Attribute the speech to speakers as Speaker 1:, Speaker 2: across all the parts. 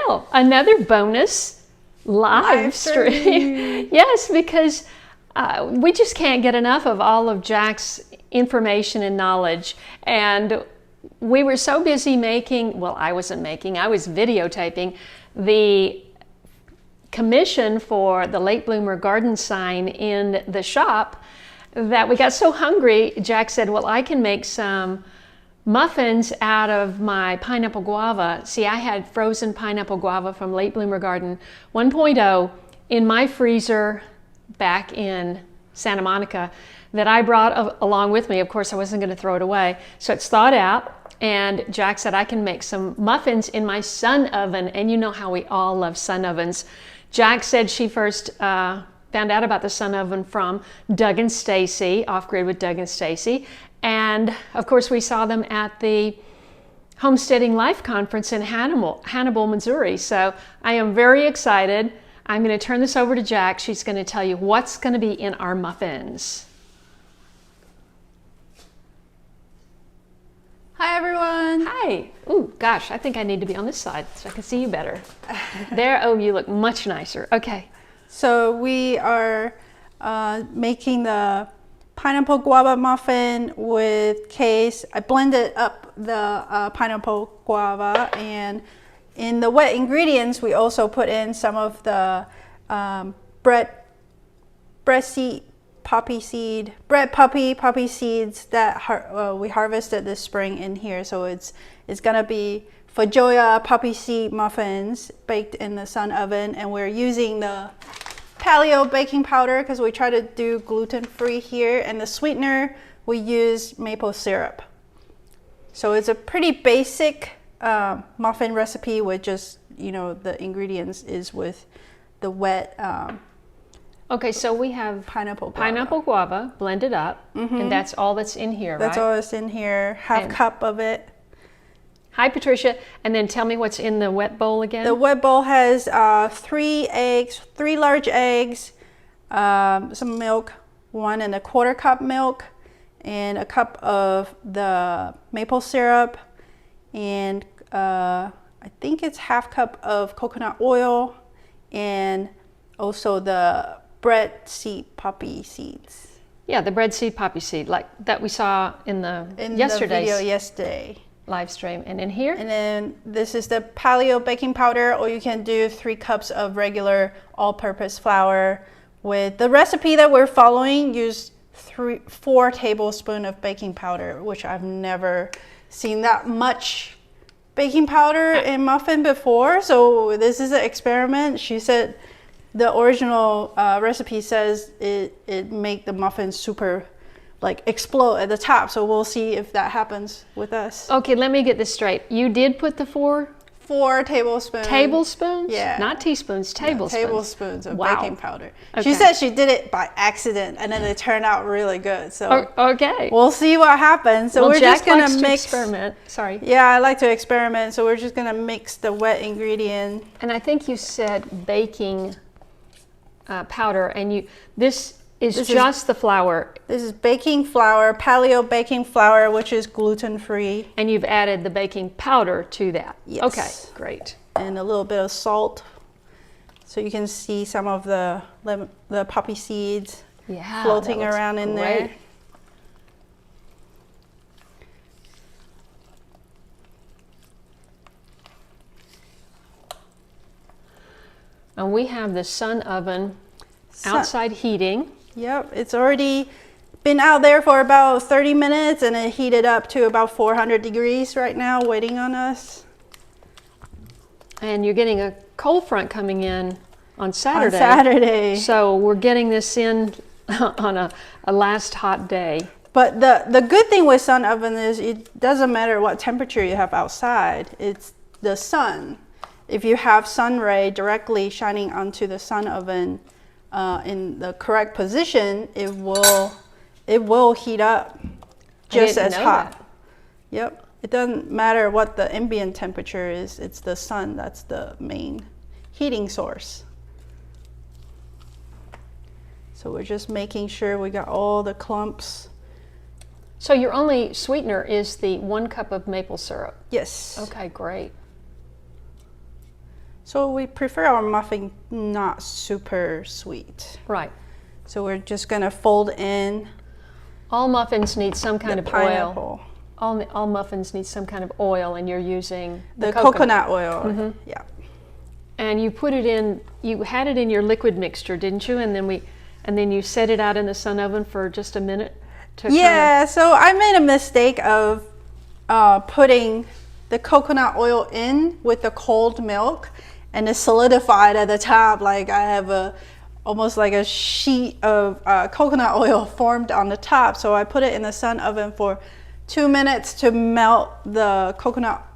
Speaker 1: Well, another bonus live stream. Yes, because we just can't get enough of all of Jack's information and knowledge. And we were so busy making, well, I wasn't making, I was videotaping the commission for the late bloomer garden sign in the shop that we got so hungry. Jack said, well, I can make some muffins out of my pineapple guava. See, I had frozen pineapple guava from Late Bloomer Garden 1.0 in my freezer back in Santa Monica that I brought along with me. Of course, I wasn't going to throw it away. So it's thawed out, and Jack said I can make some muffins in my sun oven, and you know how we all love sun ovens. Jack said she first found out about the sun oven from Doug and Stacy, Off Grid with Doug and Stacy. And of course, we saw them at the Homesteading Life Conference in Hannibal, Missouri. So I am very excited. I'm going to turn this over to Jack. She's going to tell you what's going to be in our muffins.
Speaker 2: Hi, everyone.
Speaker 1: Hi. Ooh, gosh, I think I need to be on this side so I can see you better. There, oh, you look much nicer. Okay.
Speaker 2: So we are making the pineapple guava muffin with Kaye. I blended up the pineapple guava, and in the wet ingredients we also put in some of the bread poppy seeds that we harvested this spring in here. So it's gonna be Fojoya poppy seed muffins baked in the sun oven, and we're using the paleo baking powder because we try to do gluten-free here, and the sweetener we use maple syrup. So it's a pretty basic muffin recipe with just, you know, the ingredients is with the wet
Speaker 1: okay, so we have pineapple guava blended up, and that's all that's in here,
Speaker 2: that's
Speaker 1: right?
Speaker 2: all that's in here, half cup of it.
Speaker 1: Hi, Patricia. And then tell me what's in the wet bowl again.
Speaker 2: The wet bowl has 3 large eggs, some milk, 1 1/4 cup milk, and a cup of the maple syrup, and I think it's half cup of coconut oil, and also the bread seed poppy seeds.
Speaker 1: Yeah, the bread seed poppy seed, like that we saw in yesterday's
Speaker 2: video yesterday.
Speaker 1: Live stream. And in here?
Speaker 2: And then this is the paleo baking powder, or you can do 3 cups of regular all-purpose flour. With the recipe that we're following, use 4 tablespoons of baking powder, which I've never seen that much baking powder in muffin before. So this is an experiment. She said the original recipe says it make the muffin super like explode at the top, so we'll see if that happens with us.
Speaker 1: Okay, let me get this straight. You did put the 4
Speaker 2: tablespoons.
Speaker 1: Tablespoons?
Speaker 2: Yeah.
Speaker 1: Not teaspoons, tablespoons.
Speaker 2: Tablespoons of
Speaker 1: Wow.
Speaker 2: baking powder.
Speaker 1: Okay.
Speaker 2: She said she did it by accident, and then it turned out really good. So
Speaker 1: okay.
Speaker 2: we'll see what happens. So
Speaker 1: well,
Speaker 2: we're
Speaker 1: Jack
Speaker 2: just gonna
Speaker 1: likes to
Speaker 2: mix.
Speaker 1: experiment. Sorry.
Speaker 2: Yeah, I like to experiment. So we're just gonna mix the wet ingredient.
Speaker 1: And I think you said baking powder, and this is just the flour.
Speaker 2: This is baking flour, paleo baking flour, which is gluten-free.
Speaker 1: And you've added the baking powder to that.
Speaker 2: Yes.
Speaker 1: Okay, great.
Speaker 2: And a little bit of salt, so you can see some of the poppy seeds floating around in there.
Speaker 1: And we have the sun oven outside heating.
Speaker 2: Yep, it's already been out there for about 30 minutes, and it heated up to about 400 degrees right now, waiting on us.
Speaker 1: And you're getting a cold front coming in on Saturday.
Speaker 2: On Saturday.
Speaker 1: So we're getting this in on a last hot day.
Speaker 2: But the good thing with sun oven is it doesn't matter what temperature you have outside. It's the sun. If you have sun ray directly shining onto the sun oven in the correct position, it will heat up just as hot.
Speaker 1: That.
Speaker 2: Yep. It doesn't matter what the ambient temperature is. It's the sun that's the main heating source. So we're just making sure we got all the clumps.
Speaker 1: So your only sweetener is the 1 cup of maple syrup?
Speaker 2: Yes.
Speaker 1: Okay, great.
Speaker 2: So we prefer our muffin not super sweet.
Speaker 1: Right.
Speaker 2: So we're just gonna fold in.
Speaker 1: All muffins need some kind of
Speaker 2: pineapple.
Speaker 1: oil. All muffins need some kind of oil, and you're using
Speaker 2: the coconut oil.
Speaker 1: Mm-hmm.
Speaker 2: Yeah.
Speaker 1: And you put it in. You had it in your liquid mixture, didn't you? And then you set it out in the sun oven for just a minute.
Speaker 2: Yeah. So I made a mistake of putting the coconut oil in with the cold milk, and it solidified at the top. Like I have almost like a sheet of coconut oil formed on the top. So I put it in the sun oven for 2 minutes to melt the coconut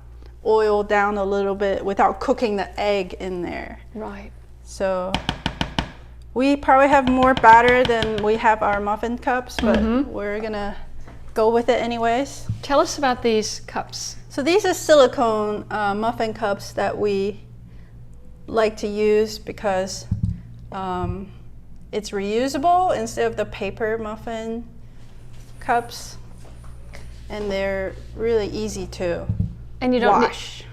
Speaker 2: oil down a little bit without cooking the egg in there.
Speaker 1: Right.
Speaker 2: So we probably have more batter than we have our muffin cups, but we're gonna go with it anyways.
Speaker 1: Tell us about these cups.
Speaker 2: So these are silicone muffin cups that we like to use because it's reusable instead of the paper muffin cups, and they're really easy to wash.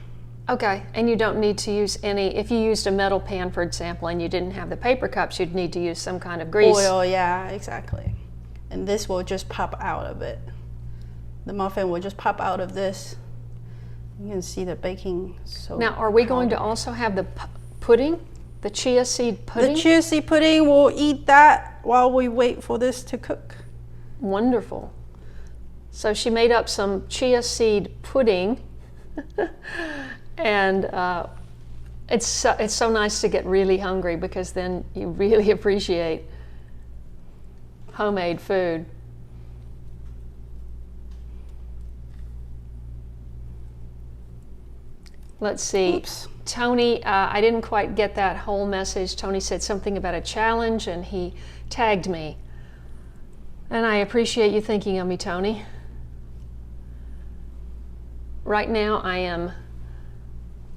Speaker 1: Okay, and you don't need to use any. If you used a metal pan, for example, and you didn't have the paper cups, you'd need to use some kind of grease.
Speaker 2: Oil, yeah, exactly. And this will just pop out of it. The muffin will just pop out of this. You can see the baking soda.
Speaker 1: Now, are we going to also have the pudding? The chia seed pudding?
Speaker 2: The chia seed pudding, we'll eat that while we wait for this to cook.
Speaker 1: Wonderful. So she made up some chia seed pudding. And it's so nice to get really hungry, because then you really appreciate homemade food. Let's see.
Speaker 2: Oops.
Speaker 1: Tony, I didn't quite get that whole message. Tony said something about a challenge, and he tagged me. And I appreciate you thinking of me, Tony. Right now I am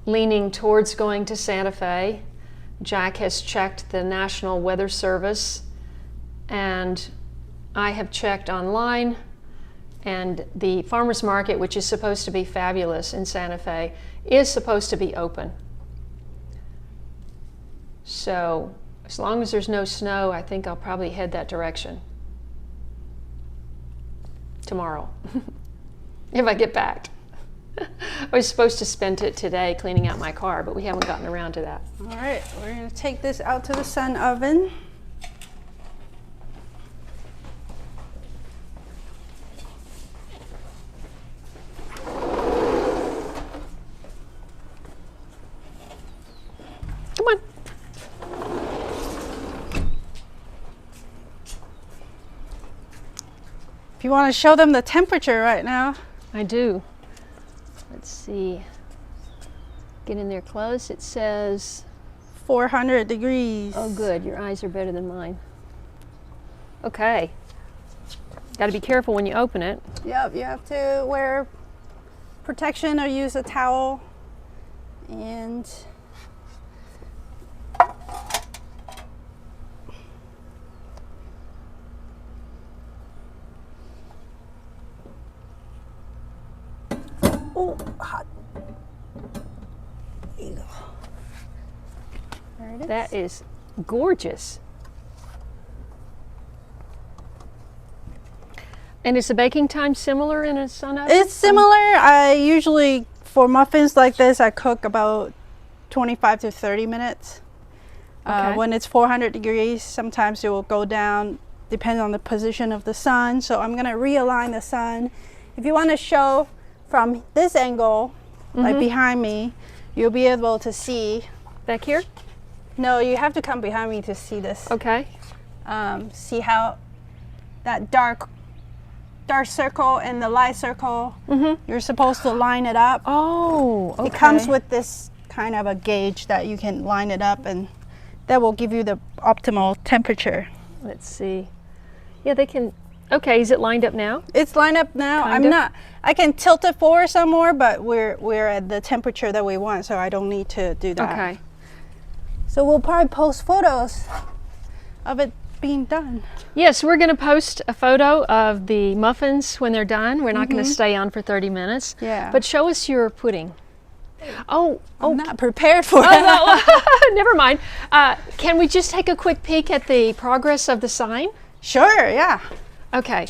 Speaker 1: leaning towards going to Santa Fe. Jack has checked the National Weather Service, and I have checked online, and the farmers market, which is supposed to be fabulous in Santa Fe, is supposed to be open. So as long as there's no snow, I think I'll probably head that direction tomorrow if I get back. I was supposed to spend it today cleaning out my car, but we haven't gotten around to that.
Speaker 2: All right, we're going to take this out to the sun oven.
Speaker 1: Come on.
Speaker 2: If you want to show them the temperature right now.
Speaker 1: I do. Let's see. Get in there close. It says
Speaker 2: 400 degrees.
Speaker 1: Oh, good. Your eyes are better than mine. Okay. Got to be careful when you open it.
Speaker 2: Yep, you have to wear protection or use a towel. And oh, hot. There you go. There it is.
Speaker 1: That is gorgeous. And is the baking time similar in a sun oven?
Speaker 2: It's similar. I usually, for muffins like this, I cook about 25 to 30 minutes.
Speaker 1: Okay.
Speaker 2: When it's 400 degrees, sometimes it will go down depending on the position of the sun. So I'm going to realign the sun. If you want to show from this angle, like behind me, you'll be able to see.
Speaker 1: Back here?
Speaker 2: No, you have to come behind me to see this.
Speaker 1: Okay.
Speaker 2: See how that dark circle and the light circle, you're supposed to line it up.
Speaker 1: Oh, okay.
Speaker 2: It comes with this kind of a gauge that you can line it up, and that will give you the optimal temperature.
Speaker 1: Let's see. Yeah, they can. Okay, is it lined up now?
Speaker 2: It's lined up now.
Speaker 1: Kind of.
Speaker 2: I can tilt it forward some more, but we're at the temperature that we want, so I don't need to do that.
Speaker 1: Okay.
Speaker 2: So we'll probably post photos of it being done.
Speaker 1: Yes, we're going to post a photo of the muffins when they're done. We're not going to stay on for 30 minutes.
Speaker 2: Yeah.
Speaker 1: But show us your pudding.
Speaker 2: I'm not prepared for it.
Speaker 1: Oh, no. Never mind. Can we just take a quick peek at the progress of the sign?
Speaker 2: Sure, yeah.
Speaker 1: Okay.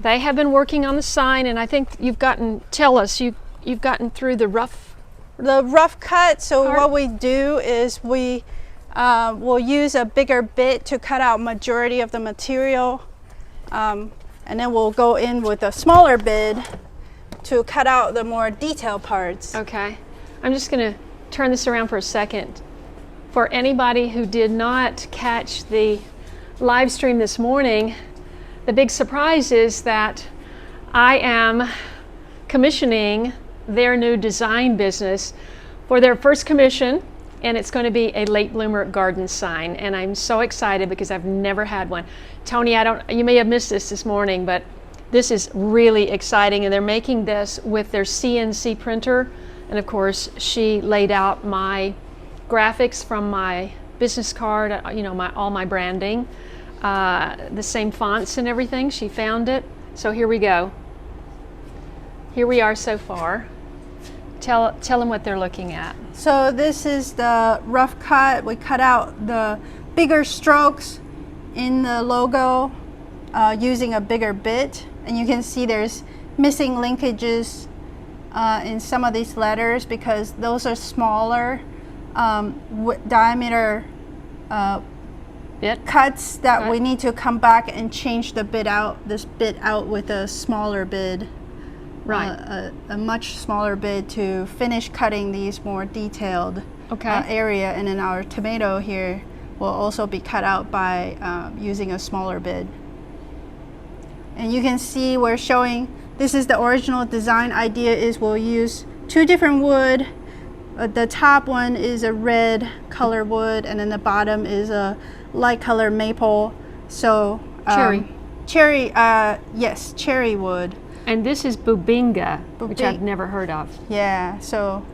Speaker 1: They have been working on the sign, and I think you've gotten through the rough
Speaker 2: cut. So
Speaker 1: part.
Speaker 2: what we do is we will use a bigger bit to cut out majority of the material, and then we'll go in with a smaller bit to cut out the more detailed parts.
Speaker 1: Okay. I'm just going to turn this around for a second. For anybody who did not catch the live stream this morning, the big surprise is that I am commissioning their new design business for their first commission, and it's going to be a late bloomer garden sign, and I'm so excited because I've never had one. Tony, you may have missed this morning, but this is really exciting, and they're making this with their CNC printer, and of course she laid out my graphics from my business card, all my branding, the same fonts and everything. She found it. So here we go. Here we are so far. Tell them what they're looking at.
Speaker 2: So this is the rough cut. We cut out the bigger strokes in the logo using a bigger bit, and you can see there's missing linkages in some of these letters because those are smaller diameter cuts that we need to come back and change this bit out with a smaller bit.
Speaker 1: Right.
Speaker 2: A much smaller bit to finish cutting these more detailed area, and then our tomato here will also be cut out by using a smaller bit. And you can see we're showing, this is the original design idea is we'll use 2 different wood. The top one is a red color wood, and then the bottom is a light color maple. So cherry, yes, cherry wood.
Speaker 1: And this is bubinga, which I've never heard of.
Speaker 2: Yeah, so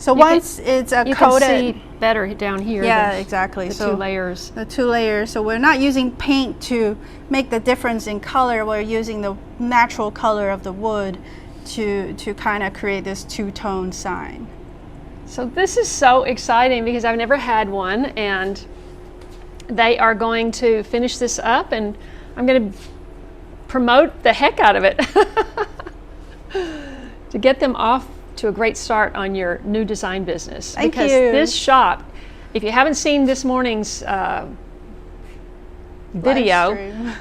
Speaker 2: once it's coated,
Speaker 1: you can see better down here.
Speaker 2: Yeah, exactly.
Speaker 1: The 2 layers.
Speaker 2: The 2 layers. So we're not using paint to make the difference in color. We're using the natural color of the wood to kind of create this 2-tone sign.
Speaker 1: So this is so exciting because I've never had one, and they are going to finish this up, and I'm going to promote the heck out of it to get them off to a great start on your new design business.
Speaker 2: Thank
Speaker 1: because
Speaker 2: you.
Speaker 1: This shop, if you haven't seen this morning's video,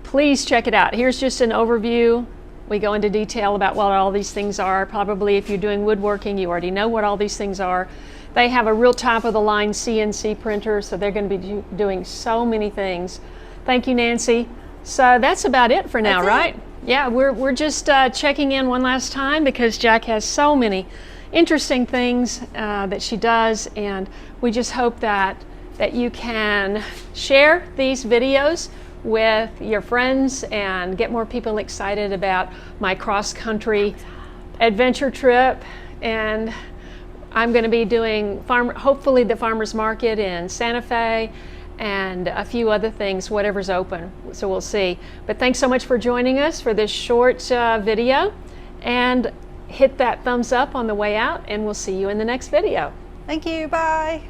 Speaker 1: please check it out. Here's just an overview. We go into detail about what all these things are. Probably if you're doing woodworking, you already know what all these things are. They have a real top of the line CNC printer, so they're going to be doing so many things. Thank you, Nancy. So that's about it for now, right? Yeah, we're just checking in one last time because Jack has so many interesting things that she does, and we just hope that you can share these videos with your friends and get more people excited about my cross-country adventure trip. And I'm going to be doing hopefully the farmers market in Santa Fe and a few other things, whatever's open. So we'll see. But thanks so much for joining us for this short video, and hit that thumbs up on the way out, and we'll see you in the next video.
Speaker 2: Thank you. Bye.